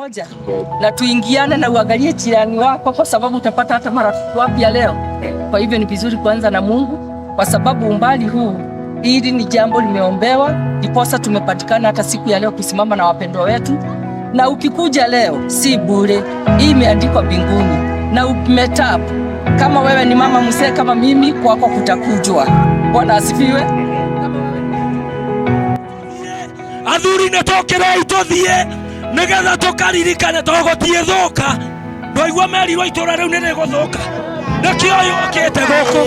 pamoja na tuingiane na uangalie jirani wako, kwa sababu utapata hata marafiki wapya leo. Kwa hivyo ni vizuri kuanza na Mungu, kwa sababu umbali huu, hili ni jambo limeombewa, ndiposa tumepatikana hata siku ya leo kusimama na wapendwa wetu. Na ukikuja leo si bure, hii imeandikwa mbinguni, na umetap kama wewe ni mama mzee kama mimi, kwako kutakujwa. Bwana asifiwe. Athuri netokerei tuthie nigetha tukaririkane togotie thuka ndoigua merirwo itura riu niriguthuka nikio uyu okite guku